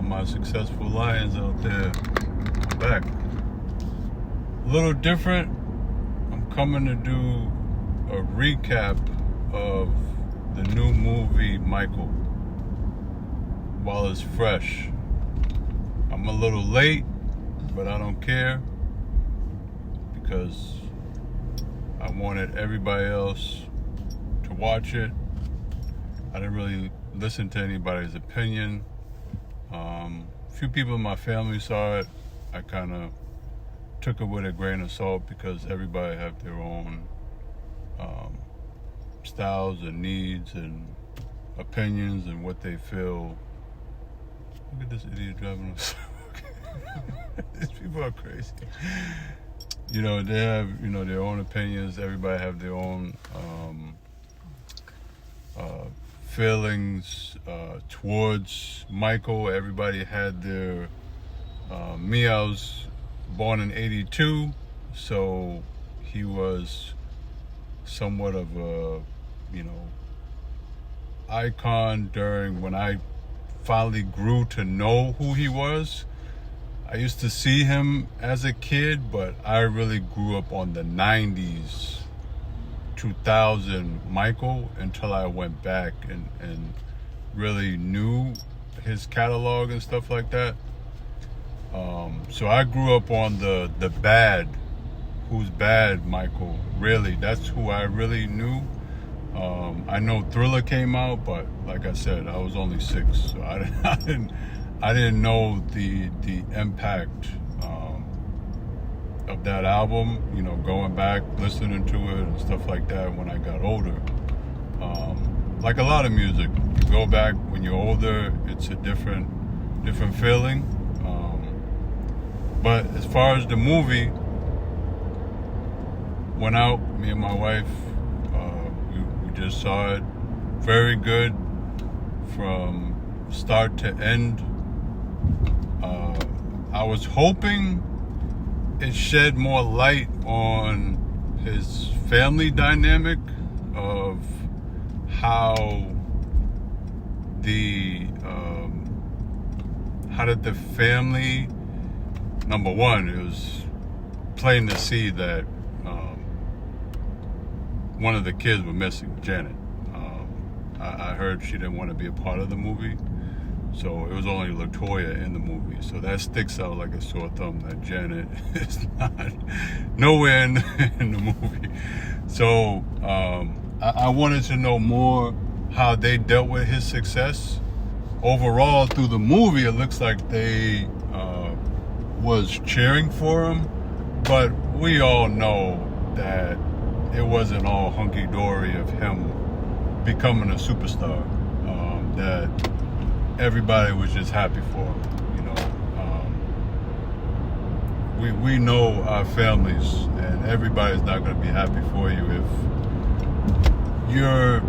my successful lions out there. I'm back. A little different. I'm coming to do a recap of the new movie Michael while it's fresh. I'm a little late, but I don't care because I wanted everybody else to watch it. I didn't really listen to anybody's opinion. A few people in my family saw it. I kind of took it with a grain of salt because everybody have their own styles and needs and opinions and what they feel. Look at this idiot driving us. These people are crazy. They have, their own opinions. Everybody have their own feelings towards Michael. Everybody had their me. I was born in 82, so he was somewhat of a, icon during when I finally grew to know who he was. I used to see him as a kid, but I really grew up on the 90s, 2000 Michael until I went back and really knew his catalog and stuff like that. So I grew up on the bad, who's bad Michael, really. That's who I really knew. I know Thriller came out, but like I said, I was only 6, so I didn't know the impact of that album, going back, listening to it and stuff like that when I got older. Like a lot of music, you go back when you're older, it's a different feeling. But as far as the movie, went out, me and my wife, we just saw it. Very good from start to end. I was hoping it shed more light on his family dynamic of how did the family, number one, it was plain to see that one of the kids were missing, Janet. I heard she didn't want to be a part of the movie, so it was only LaToya in the movie. So that sticks out like a sore thumb that Janet is not nowhere in the movie. So I wanted to know more how they dealt with his success. Overall, through the movie, it looks like they was cheering for him, but we all know that it wasn't all hunky-dory of him becoming a superstar. That everybody was just happy for him. We know our families, and everybody's not going to be happy for you if you're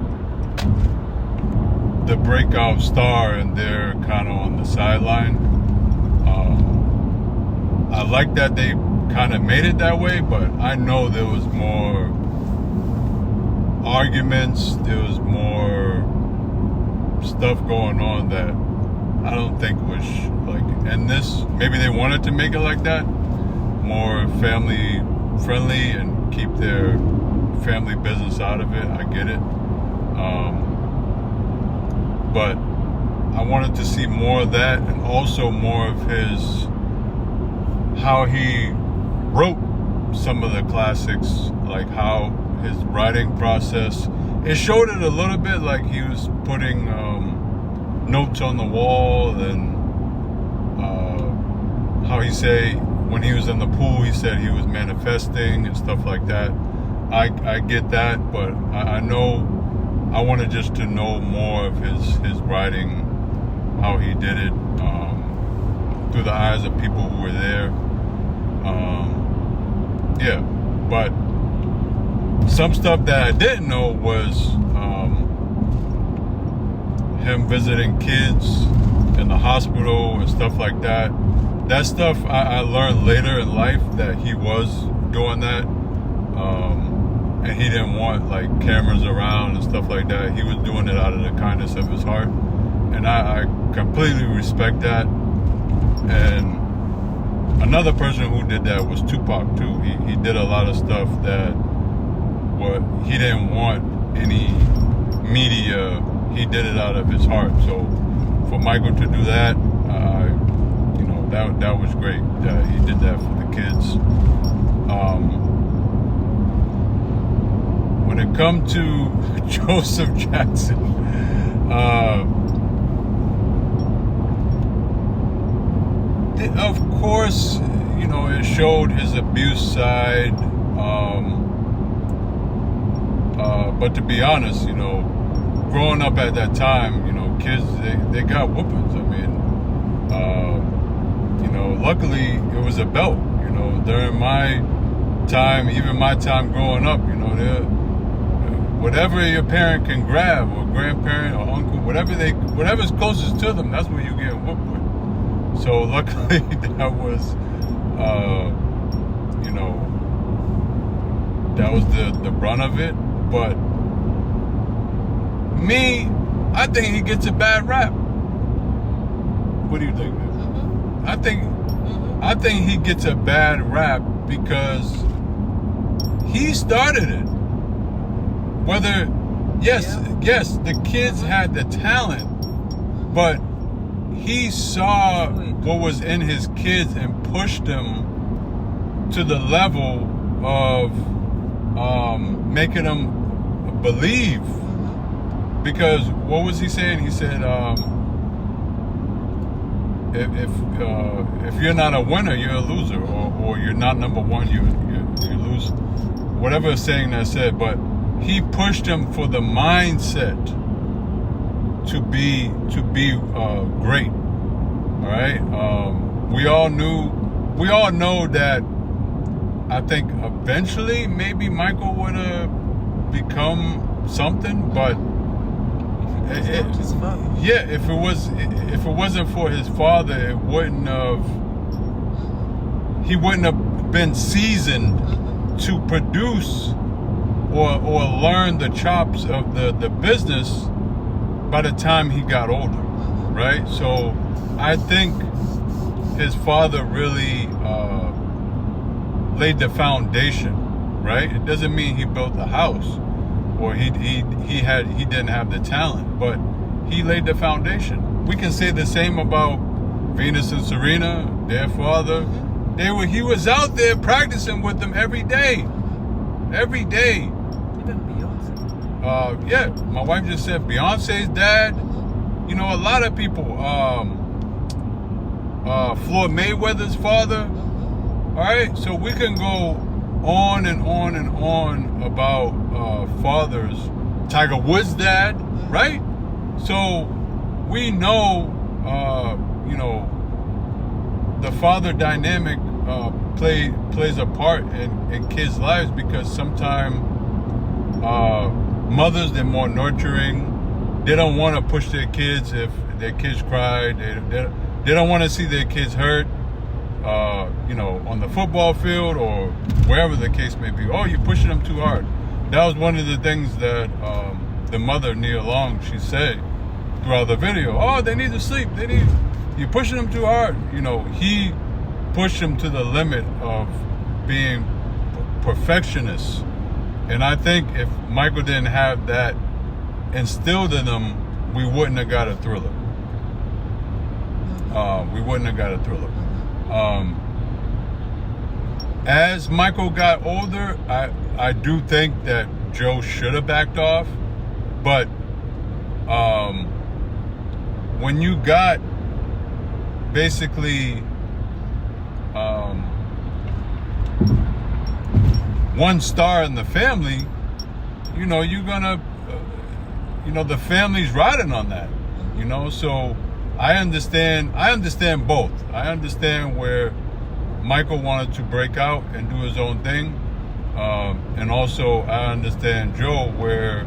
the breakout star and they're kind of on the sideline. I like that they kind of made it that way, but I know there was more arguments, there was more stuff going on that I don't think was and this, maybe they wanted to make it like that, more family friendly and keep their family business out of it. I get it. But I wanted to see more of that, and also more of how he wrote some of the classics, like how his writing process, it showed it a little bit, like he was putting notes on the wall, and how he say when he was in the pool, he said he was manifesting and stuff like that. I get that, but I know I wanted just to know more of his writing, how he did it through the eyes of people who were there. But some stuff that I didn't know was him visiting kids in the hospital and stuff like that. That stuff I learned later in life that he was doing that. And he didn't want cameras around and stuff like that. He was doing it out of the kindness of his heart. And I completely respect that. And another person who did that was Tupac too. He did a lot of stuff that he didn't want any media. He did it out of his heart. So for Michael to do that, that was great. He did that for the kids. When it comes to Joseph Jackson, of course, it showed his abuse side. But to be honest, growing up at that time, kids, they got whoopings. I mean, luckily it was a belt. During my time, even my time growing up, whatever your parent can grab, or grandparent or uncle, whatever's closest to them, that's what you get whooped with. So luckily that was, that was the brunt of it. But me, I think he gets a bad rap. What do you think, man? Mm-hmm. I think he gets a bad rap because he started it. Yes, the kids had the talent, but he saw what was in his kids and pushed them to the level of making them believe. Because what was he saying? He said, if you're not a winner, you're a loser, or you're not number one, you lose. Whatever saying that said, but he pushed him for the mindset to be great. All right. We all know that. I think eventually maybe Michael would have become something, but if it wasn't for his father, he wouldn't have been seasoned to produce or learn the chops of the business by the time he got older, right? So I think his father really laid the foundation, right? It doesn't mean he built the house or he didn't have the talent, but he laid the foundation. We can say the same about Venus and Serena, their father. He was out there practicing with them every day. Every day. Even Beyonce. My wife just said Beyonce's dad. A lot of people. Floyd Mayweather's father. All right, so we can go on and on and on about fathers. Tiger Woods' dad, right? So we know, the father dynamic plays a part in kids' lives, because sometimes mothers, they're more nurturing. They don't want to push their kids if their kids cry. They don't want to see their kids hurt. On the football field or wherever the case may be. Oh, you're pushing them too hard. That was one of the things that the mother, Nia Long, she said throughout the video. Oh, they need to sleep. You're pushing them too hard. He pushed them to the limit of being perfectionists. And I think if Michael didn't have that instilled in him, we wouldn't have got a Thriller. As Michael got older, I do think that Joe should have backed off. But when you got basically one star in the family, you're gonna, the family's riding on that, so I understand both. I understand where Michael wanted to break out and do his own thing. And also I understand Joe, where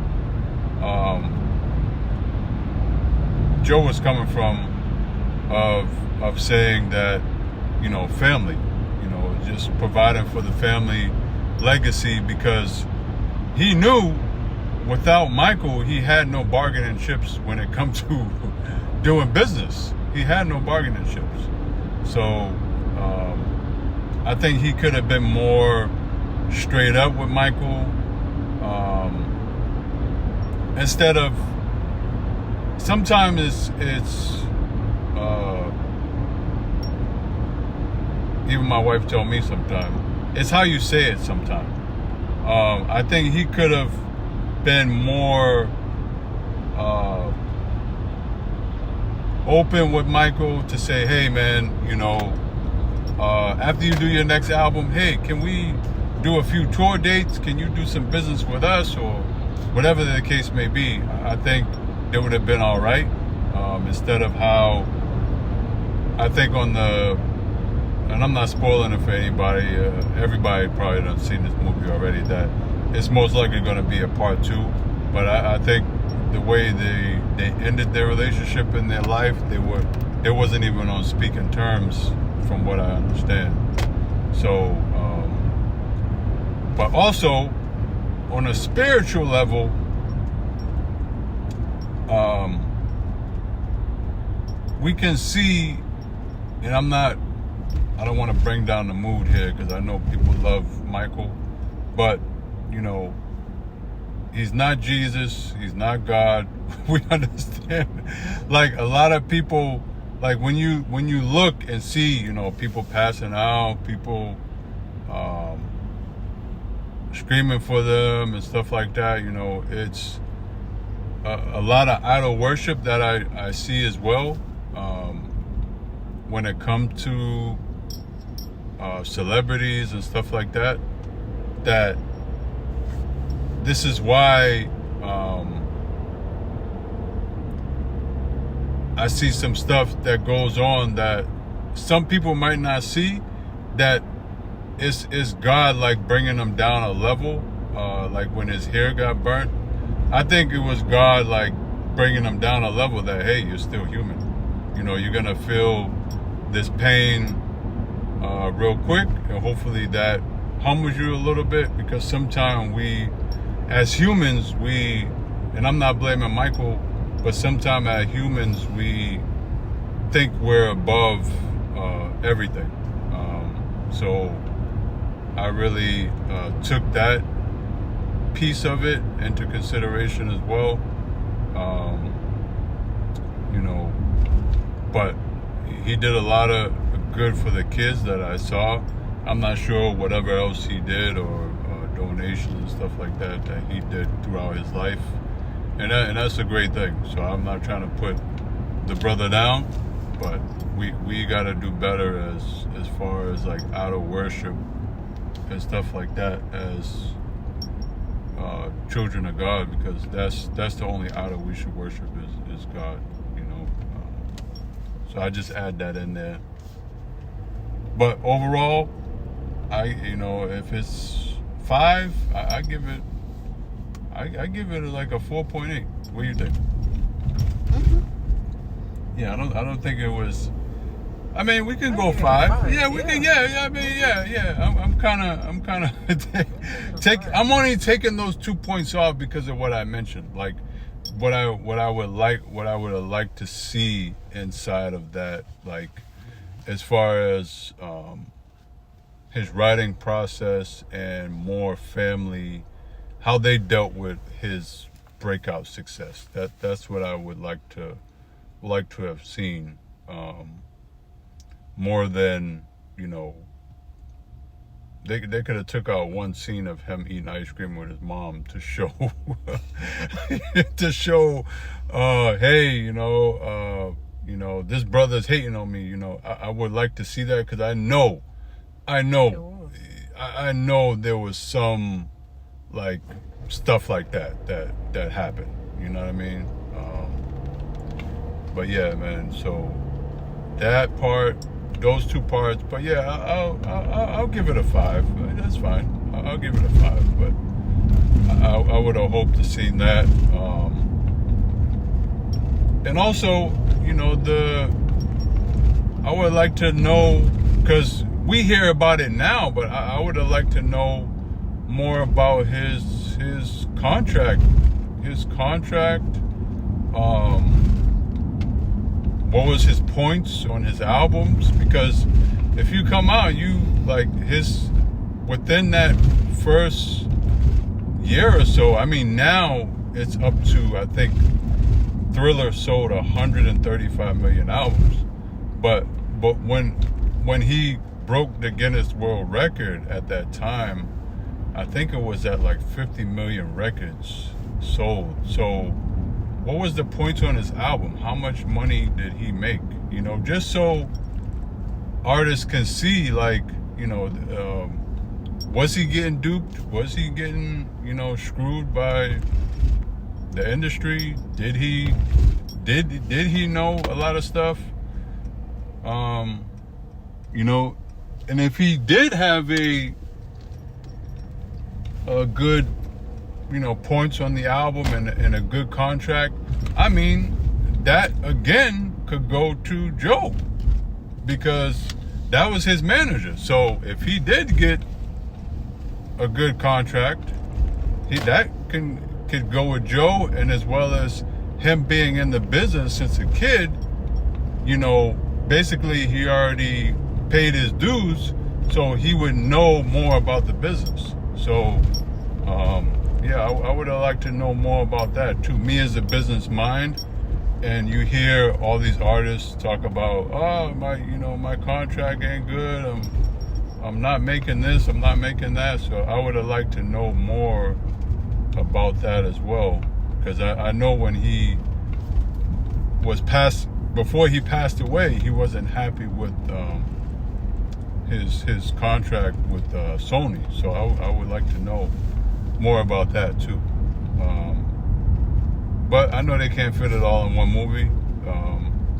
Joe was coming from, of saying that, family, just providing for the family legacy, because he knew without Michael, he had no bargaining chips when it comes to doing business. He had no bargaining chips. So I think he could have been more straight up with Michael, instead of. Sometimes it's even my wife told me sometimes it's how you say it. Sometimes I think he could have been more open with Michael to say, hey man, after you do your next album, hey, can we do a few tour dates? Can you do some business with us, or whatever the case may be? I think it would have been all right, instead of how I think on the, and I'm not spoiling it for anybody, everybody probably done seen this movie already, that it's most likely going to be a part 2, but I think the way they ended their relationship in their life, they wasn't even on speaking terms from what I understand. So but also on a spiritual level, we can see, and I don't want to bring down the mood here because I know people love Michael, but he's not Jesus, he's not God. We understand. Like a lot of people, like when you look and see, people passing out, people screaming for them and stuff like that, it's a lot of idol worship that I see as well, when it comes to celebrities and stuff like that, that this is why I see some stuff that goes on that some people might not see, that it's God like bringing them down a level, like when his hair got burnt. I think it was God like bringing them down a level that, hey, you're still human. You're going to feel this pain real quick, and hopefully that humbles you a little bit, because sometimes we, as humans, and I'm not blaming Michael, but sometimes as humans, we think we're above everything. So I really took that piece of it into consideration as well. But he did a lot of good for the kids that I saw. I'm not sure whatever else he did, or donations and stuff like that he did throughout his life, and that's a great thing. So I'm not trying to put the brother down, but we got to do better as far as like idol worship and stuff like that, as children of God, because that's the only idol we should worship is God. So I just add that in there. But overall, if it's 5, I give it like a 4.8. What do you think? Mm-hmm. Yeah, I don't think it was. I mean, we can go 5. 5. Yeah, we can. Yeah. I mean, yeah. I'm kind of I'm only taking those 2 points off because of what I mentioned. Like what I would have liked to see inside of that, like as far as his writing process and more family, how they dealt with his breakout success. That's what I would like to have seen, more than they could have took out one scene of him eating ice cream with his mom to show hey, this brother's hating on me. I would like to see that, because I know there was some like stuff like that happened. You know what I mean? But yeah, man. So that part, those 2 parts. But yeah, I'll give it a 5. That's fine. I'll give it a 5. But I would have hoped to see that. And also, I would like to know, because we hear about it now, but I would have liked to know more about his contract, what was his points on his albums? Because if you come out, you like within that first year or so, I mean, now it's up to, I think Thriller sold 135 million albums. But when he broke the Guinness World Record at that time, I think it was at like 50 million records sold. So what was the points on his album? How much money did he make? You know, just so artists can see, like, you know, was he getting duped? Was he getting, you know, screwed by the industry? Did he know a lot of stuff? You know, and if he did have a good, you know, points on the album and a good contract, I mean, that again could go to Joe, because that was his manager. So if he did get a good contract, that could go with Joe, and as well as him being in the business since a kid, you know, basically he already paid his dues, so he would know more about the business. So yeah, I would have liked to know more about that too. Me as a business mind, and you hear all these artists talk about, oh, my contract ain't good, I'm not making this, I'm not making that. So I would have liked to know more about that as well, because I know when he was before he passed away, he wasn't happy with his contract with Sony. So I would like to know more about that too. But I know they can't fit it all in one movie.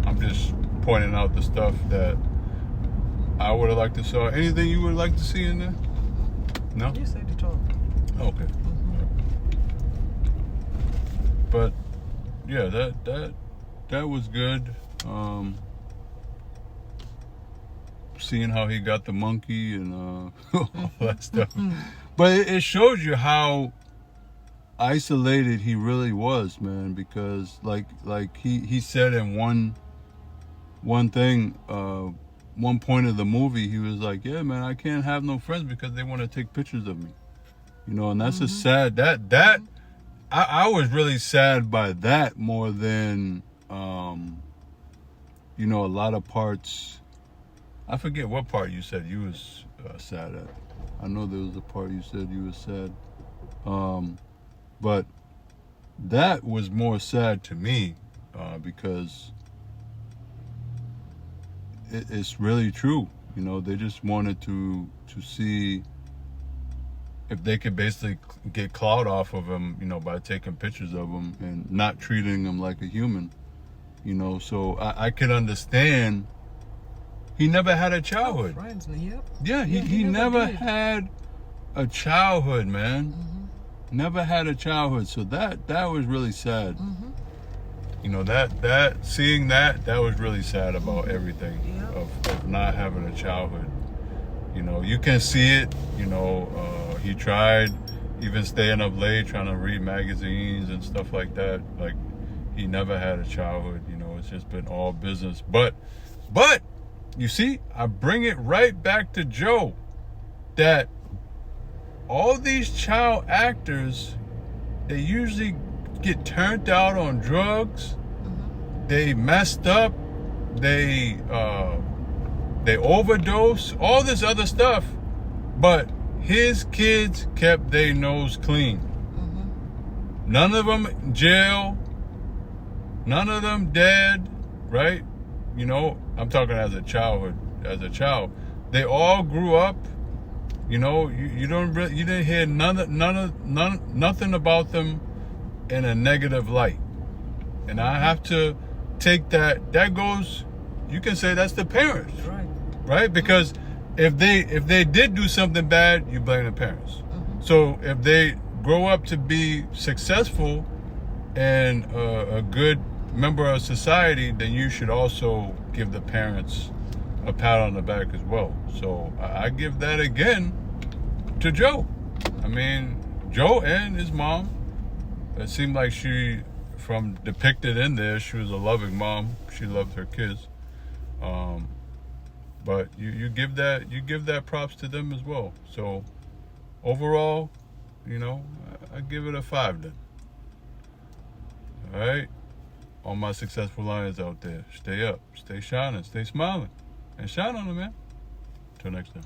I'm just pointing out the stuff that I would have liked to see. Anything you would like to see in there? No? You said it all. Okay. But yeah, that was good. Seeing how he got the monkey and all that stuff. But it shows you how isolated he really was, man, because like he said in one thing, one point of the movie, he was like, yeah, man, I can't have no friends because they want to take pictures of me, you know. And that's a sad, that I was really sad by that more than you know, a lot of parts. I forget what part you said you was sad at. I know there was a part you said you was sad, but that was more sad to me, because it's really true. You know, they just wanted to see if they could basically get clout off of him, you know, by taking pictures of him and not treating him like a human, you know. So I could understand. He never had a childhood. Friends, yep. Yeah, he never had a childhood, man. Never had a childhood. So that was really sad. You know, that seeing that was really sad about everything, of not having a childhood. You know, you can see it. You know, he tried even staying up late trying to read magazines and stuff like that. Like, he never had a childhood. You know, it's just been all business. But you see, I bring it right back to Joe, that all these child actors, they usually get turned out on drugs. They messed up. They overdose. All this other stuff. But his kids kept their nose clean. None of them in jail. None of them dead. Right? You know, I'm talking as a child. They all grew up. You know, you didn't hear nothing about them in a negative light. And I have to take that goes, you can say that's the parents. Right? Because if they did do something bad, you blame the parents. So if they grow up to be successful and a good member of society, then you should also give the parents a pat on the back as well. So I give that again to Joe. I mean, Joe and his mom, it seemed like she from depicted in there, she was a loving mom. She loved her kids. But you give that props to them as well. So overall, I give it a 5 then. All right, all my successful lions out there, stay up, stay shining, stay smiling, and shine on them, man. Till next time.